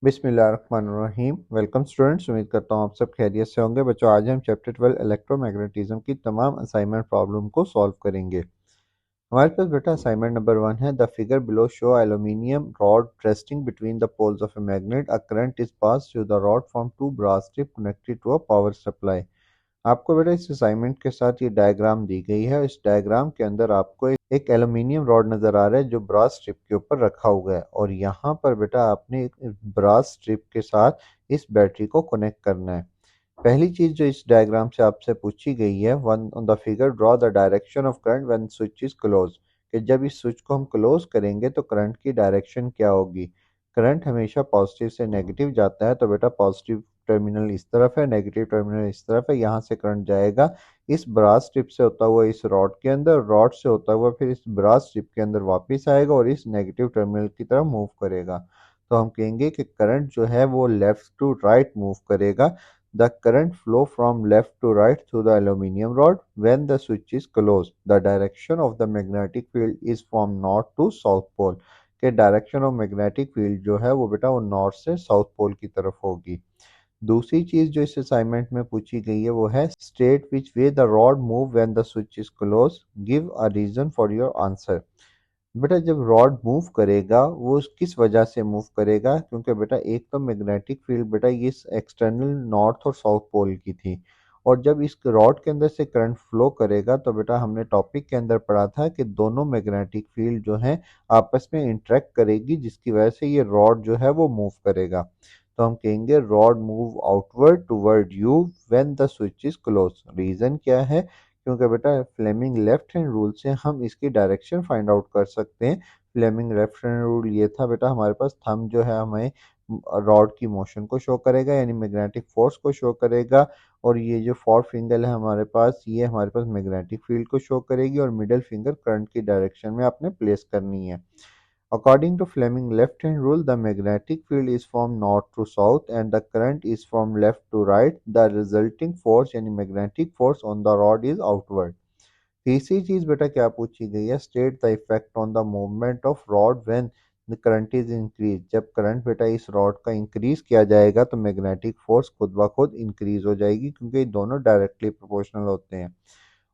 बिस्मिल्लाहिर्रहमानिर्रहीम। Welcome students, उम्मीद करता हूँ आप सब खैरियत से होंगे। बच्चों, आज हम चैप्टर 12 इलेक्ट्रोमैग्नेटिज्म की तमाम असाइनमेंट प्रॉब्लम को सॉल्व करेंगे। हमारे पास बेटा असाइनमेंट नंबर 1 है। The figure below show aluminium rod resting between the poles of a magnet. A current is pass through the rod from to brass strip connected to a power supply. आपको बेटा इस assignment के साथ ये diagram दी गई है। इस diagram के अंदर आपको एक एल्यूमिनियम रॉड नजर आ रहा है जो ब्रास स्ट्रिप के ऊपर रखा हुआ है, और यहाँ पर बेटा आपने एक ब्रास स्ट्रिप के साथ इस बैटरी को कनेक्ट करना है। पहली चीज जो इस डायग्राम से आपसे पूछी गई है, one on the figure draw the direction of current when switch is close, कि जब इस स्विच को हम क्लोज करेंगे तो करंट की डायरेक्शन क्या होगी। करंट हमेशा पॉजिटिव से नेगेटिव जाता है, तो बेटा पॉजिटिव टर्मिनल इस तरफ है, नेगेटिव टर्मिनल इस तरफ है। यहाँ से करंट जाएगा इस ब्रास स्ट्रिप से होता हुआ इस रॉड के अंदर, रॉड से होता हुआ फिर इस ब्रास स्ट्रिप के अंदर वापस आएगा और इस नेगेटिव टर्मिनल की तरफ मूव करेगा। तो हम कहेंगे कि करंट जो है वो लेफ्ट टू राइट मूव करेगा। The current flow from left to right through the aluminum rod when the switch is closed. The direction of the magnetic field is from north to south pole. के direction of magnetic field जो है वो बेटा वो north से south pole की तरफ होगी। दूसरी चीज जो इस असाइनमेंट में पूछी गई है वो है state which way the rod move when the switch is close, give a reason for your answer. बेटा जब रॉड मूव करेगा वो किस वजह से मूव करेगा, क्योंकि बेटा एक तो मैग्नेटिक फील्ड बेटा ये एक्सटर्नल नॉर्थ और साउथ पोल की थी, और जब इस रॉड के अंदर से करंट फ्लो करेगा तो बेटा हमने टॉपिक के अंदर पढ़ा था कि दोनों मैग्नेटिक फील्ड जो है आपस में इंटरेक्ट करेगी, जिसकी वजह से ये रॉड जो है वो मूव करेगा। तो हम कहेंगे rod move outward toward you when the switch is close. Reason क्या है, क्योंकि बेटा फ्लेमिंग लेफ्ट हैंड रूल से हम इसकी डायरेक्शन फाइंड आउट कर सकते हैं। फ्लेमिंग लेफ्ट हैंड रूल ये था बेटा, हमारे पास थंब जो है हमें रॉड की मोशन को शो करेगा, यानी मैग्नेटिक फोर्स को शो करेगा, और ये जो फोर फिंगर है हमारे पास ये हमारे पास मैग्नेटिक फील्ड को शो करेगी, और मिडिल फिंगर करंट की डायरेक्शन में आपने प्लेस करनी है। According to Fleming left-hand rule, the magnetic field is from north to south and the current is from left to right. The resulting force यानी magnetic force on the rod is outward. तीसरी चीज बेटा क्या पूछी गई है, state the effect on the movement of rod when the current is increase. जब current बेटा इस रॉड का इंक्रीज किया जाएगा तो मैग्नेटिक फोर्स खुद ब खुद इंक्रीज हो जाएगी, क्योंकि ये दोनों डायरेक्टली प्रोपोर्शनल होते हैं।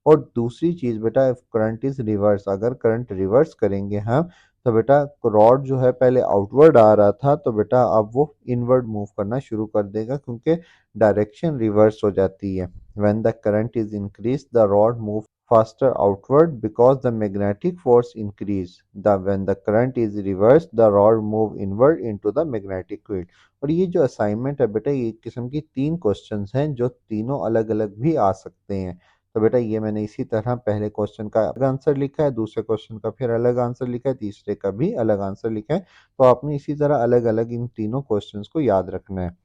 और दूसरी चीज बेटा करंट इज रिवर्स, अगर करंट रिवर्स करेंगे हम तो बेटा रॉड जो है पहले आउटवर्ड आ रहा था तो बेटा अब वो इनवर्ड मूव करना शुरू कर देगा, क्योंकि डायरेक्शन रिवर्स हो जाती है। When the current is increase the rod move faster outward because the magnetic force increase. When the current is reversed, the rod move inward into the magnetic field. और ये जो असाइनमेंट है बेटा ये एक किस्म की तीन क्वेश्चंस हैं जो तीनों अलग अलग भी आ सकते हैं। तो बेटा ये मैंने इसी तरह पहले क्वेश्चन का अलग आंसर लिखा है, दूसरे क्वेश्चन का फिर अलग आंसर लिखा है, तीसरे का भी अलग आंसर लिखा है। तो आपने इसी तरह अलग अलग इन तीनों क्वेश्चंस को याद रखना है।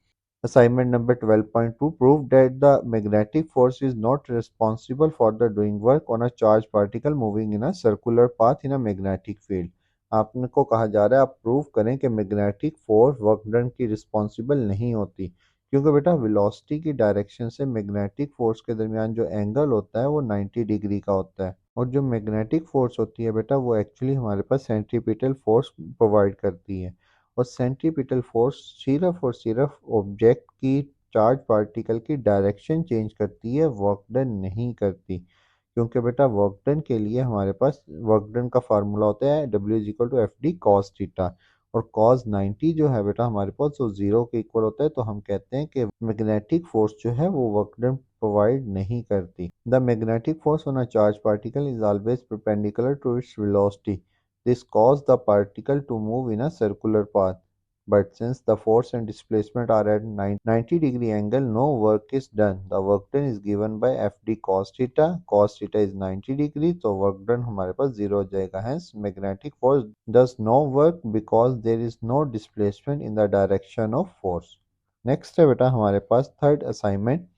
Assignment number 12.2, prove that the magnetic force is not responsible for the doing work on a charged particle moving in a circular path in a magnetic field. आपको कहा जा रहा है आप प्रूव करें कि मैग्नेटिक फोर्स वर्क डन की responsible नहीं होती, क्योंकि बेटा वेलोसिटी की डायरेक्शन से मैग्नेटिक फोर्स के दरमियान जो एंगल होता है वो 90 डिग्री का होता है, और जो मैग्नेटिक फोर्स होती है बेटा वो एक्चुअली हमारे पास सेंट्रीपिटल फोर्स प्रोवाइड करती है, और सेंट्रीपिटल फोर्स सिर्फ और सिर्फ ऑब्जेक्ट की चार्ज पार्टिकल की डायरेक्शन चेंज करती है, वर्क डन नहीं करती। क्योंकि बेटा वर्क डन के लिए हमारे पास वर्क डन का फार्मूला होता है W is equal to F D cos theta, और कॉस 90 जो है बेटा हमारे पास वो जीरो के इक्वल होता है। तो हम कहते हैं कि मैग्नेटिक फोर्स जो है वो वर्क डन प्रोवाइड नहीं करती। The magnetic force on a charge particle is always perpendicular to its velocity. This caused the particle to move in a circular path. But since the force and displacement are at 90 degree angle, no work is done. The work done is given by Fd cos theta. Cos theta is 90 degree, तो work done हमारे पास zero हो जाएगा. Hence, magnetic force does no work because there is no displacement in the direction of force. Next है बेटा हमारे पास third assignment.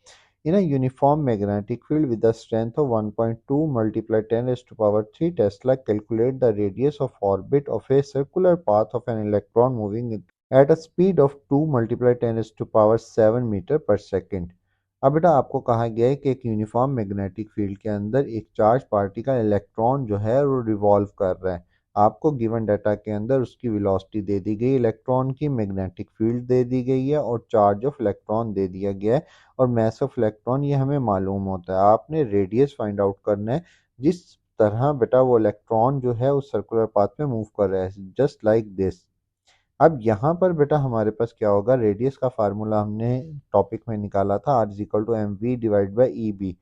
In a uniform magnetic field with a strength of 1.2 multiply 10 raised to power 3 Tesla, calculate the radius of orbit of a circular path of an electron moving at a speed of 2 multiply 10 raised to power 7 metre पर second. अब बेटा आपको कहा गया है कि एक uniform magnetic field के अंदर एक चार्ज पार्टिकल इलेक्ट्रॉन जो है वो रिवॉल्व कर रहा है। आपको गिवन डाटा के अंदर उसकी वेलोसिटी दे दी गई, इलेक्ट्रॉन की मैग्नेटिक फील्ड दे दी गई है और चार्ज ऑफ इलेक्ट्रॉन दे दिया गया है और मैस ऑफ इलेक्ट्रॉन ये हमें मालूम होता है। आपने रेडियस फाइंड आउट करना है जिस तरह बेटा वो इलेक्ट्रॉन जो है उस सर्कुलर पाथ में मूव कर रहा है, जस्ट लाइक दिस। अब यहाँ पर बेटा हमारे पास क्या होगा, रेडियस का फार्मूला हमने टॉपिक में निकाला था, R is equal to M V divide by E B.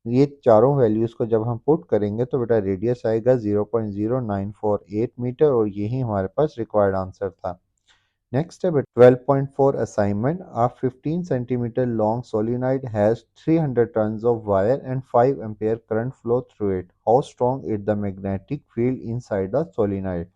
ये चारों वैल्यूज को जब हम पुट करेंगे तो बेटा रेडियस आएगा 0.0948 मीटर और यही हमारे पास रिक्वायर्ड आंसर था। नेक्स्ट है 12.4 assignment. A 15 centimeter long solenoid has 300 turns of wire and 5 ampere current flow through it. How strong is the magnetic field inside the solenoid?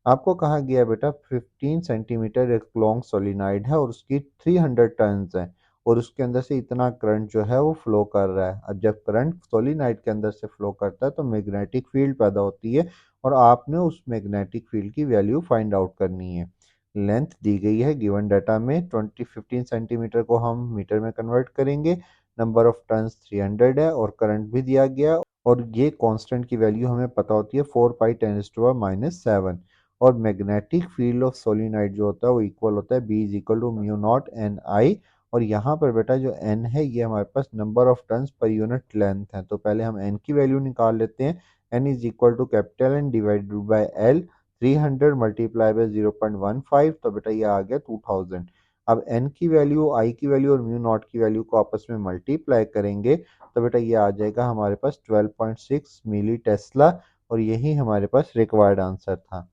आपको कहा गया है बेटा 15 सेंटीमीटर एक लॉन्ग सोलिनॉइड है और उसकी 300 टर्न्स हैं और उसके अंदर से इतना करंट जो है वो फ्लो कर रहा है। अब जब करंट सोलिनॉइड के अंदर से फ्लो करता है तो मैग्नेटिक फील्ड पैदा होती है और आपने उस मैग्नेटिक फील्ड की वैल्यू फाइंड आउट करनी है। लेंथ दी गई है गिवन डाटा में 15 सेंटीमीटर को हम मीटर में कन्वर्ट करेंगे, नंबर ऑफ टर्न्स 300 है और करंट भी दिया गया और ये कांस्टेंट की वैल्यू हमें पता होती है 4 पाई 10⁻⁻⁷ और मैग्नेटिक फील्ड ऑफ सोलिनॉइड जो होता है वो इक्वल होता है B is equal to mu not N I. और यहाँ पर बेटा जो एन है ये हमारे पास number of turns per unit length है, तो पहले हम एन की वैल्यू निकाल लेते हैं। N is equal to capital N divided by L, 300 multiply by 0.15, तो बेटा ये आ गया 2000। अब एन की वैल्यू, आई की वैल्यू और म्यू नॉट की वैल्यू को आपस में मल्टीप्लाई करेंगे तो बेटा ये आ जाएगा हमारे पास 12.6 मिली टेस्ला और यही हमारे पास रिक्वायर्ड आंसर था।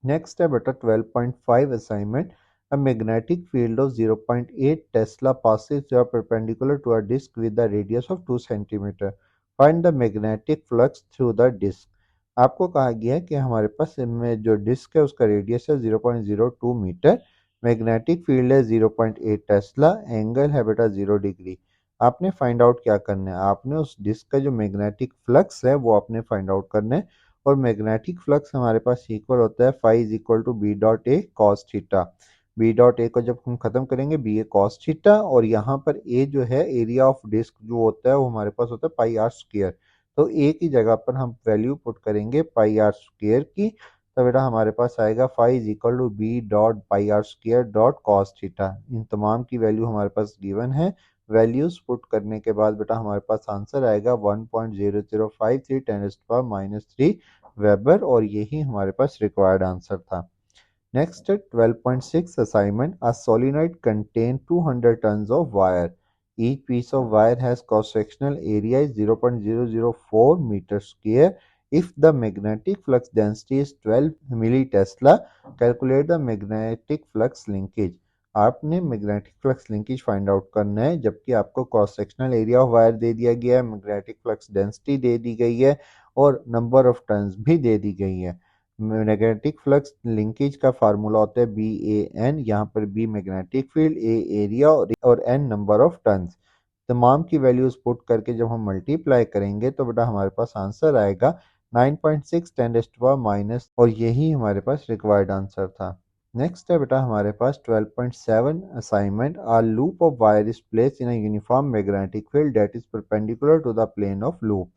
नेक्स्ट है बेटा 12.5 assignment. A magnetic field of 0.8 Tesla passes perpendicular to a disk with a radius of 2 centimeter. Find the magnetic flux through the disk. आपको कहा गया है कि हमारे पास इनमें जो डिस्क है उसका रेडियस है 0.02 मीटर, मैग्नेटिक फील्ड है 0.8 टेस्ला, एंगल है बेटा 0 डिग्री। आपने फाइंड आउट क्या करना है, आपने उस डिस्क का जो मैग्नेटिक फ्लक्स है वो आपने फाइंड आउट करना है और मैग्नेटिक फ्लक्स हमारे पास इक्वल होता है phi is equal to B dot A cos theta. B dot A को जब हम खत्म करेंगे बी ए कॉस थीटा और यहाँ पर ए जो है एरिया ऑफ डिस्क जो होता है वो हमारे पास होता है पाई आर स्क्वायर, तो ए की जगह पर हम वैल्यू पुट करेंगे पाई आर स्क्वायर की, तो बेटा हमारे पास आएगा phi is equal to B dot pi r square dot cos theta. इन तमाम की वैल्यू हमारे पास गिवन है, वैल्यूज पुट करने के बाद बेटा हमारे पास आंसर आएगा 1.0053 10⁻³ वेबर और यही हमारे पास रिक्वायर्ड आंसर था। Next 12.6 assignment. A solenoid contain 200 turns of wire, each piece of wire has cross sectional area is 0.004 metre square. if the magnetic flux density is 12 milli-Tesla, calculate the magnetic flux linkage। आपने magnetic flux linkage find out करना है जबकि आपको cross sectional area of wire दे दिया गया है, magnetic flux density दे दी गई है और नंबर ऑफ टर्न्स भी दे दी गई है। मैग्नेटिक फ्लक्स लिंकेज का फार्मूला होता है बी ए एन, यहाँ पर बी मैग्नेटिक फील्ड, ए एरिया और एन नंबर ऑफ टर्न्स। तमाम की वैल्यूज पुट करके जब हम मल्टीप्लाई करेंगे तो बेटा हमारे पास आंसर आएगा 9.6 10⁻⁻, और यही हमारे पास रिक्वायर्ड आंसर था। नेक्स्ट है बेटा हमारे पास 12.7 assignment. A loop of wire is placed in a uniform magnetic field that is perpendicular to the plane of loop.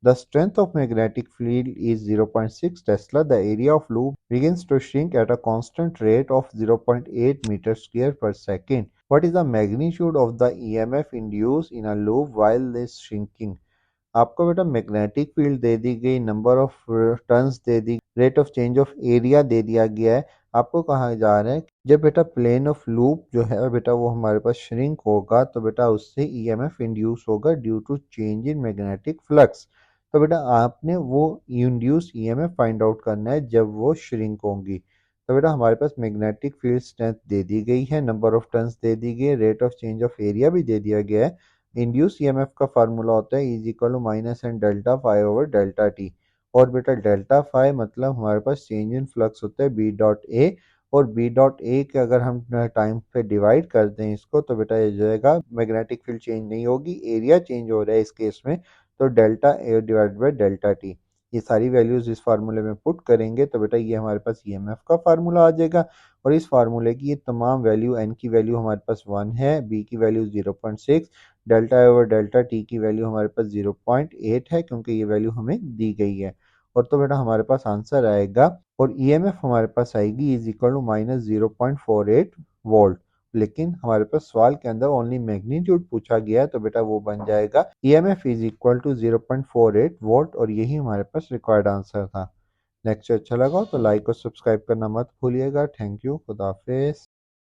The strength of magnetic field is 0.6 Tesla. The area of loop begins to shrink at a constant rate of 0.8 meter square per second. What is the magnitude of the EMF induced in a loop while this shrinking? आपको बेटा magnetic field दे दी गई, number of turns दे दी, rate of change of area दे दिया गया है। आपको कहा जा रहा है जब बेटा प्लेन ऑफ लूप जो है बेटा वो हमारे पास श्रिंक होगा तो बेटा उससे ईएमएफ इंड्यूस होगा due to change in magnetic flux. तो बेटा आपने वो इंड्यूस ईएमएफ फाइंड आउट करना है जब वो श्रिंक होंगी। तो बेटा हमारे पास मैग्नेटिक फील्ड स्ट्रेंथ दे दी गई है, नंबर ऑफ टर्न्स दे दी गई है, rate of change of area भी दे दिया गया है। इंड्यूस ईएमएफ का फार्मूला होता है is equal to minus N delta phi over delta T, और बेटा डेल्टा फाई मतलब हमारे पास चेंज इन फ्लक्स होता है बी डॉट ए, और बी डॉट ए के अगर हम टाइम पे डिवाइड कर दें इसको तो बेटा ये जाएगा मैग्नेटिक फील्ड चेंज नहीं होगी, एरिया चेंज हो रहा है इस केस में, तो delta A divide by delta T. ये सारी वैल्यूज इस फार्मूले में पुट करेंगे तो बेटा ये हमारे पास ईएमएफ का फार्मूला आ जाएगा और इस फार्मूले की ये तमाम वैल्यू, एन की वैल्यू हमारे पास 1 है, बी की value 0.6, delta over delta T की वैल्यू हमारे पास 0.8 है क्योंकि ये वैल्यू हमें दी गई है और तो बेटा हमारे पास आंसर आएगा और ईएमएफ हमारे पास आएगी इज इक्वल टू -0.48 वोल्ट। लेकिन हमारे पास सवाल के अंदर ओनली मैग्नीट्यूड पूछा गया है, तो बेटा वो बन जाएगा EMF is equal to 0.48 volt, और यही हमारे पास रिक्वायर्ड आंसर था। नेक्स्ट अच्छा लगा तो लाइक और सब्सक्राइब करना मत भूलिएगा। थैंक यू, खुदा हाफिज।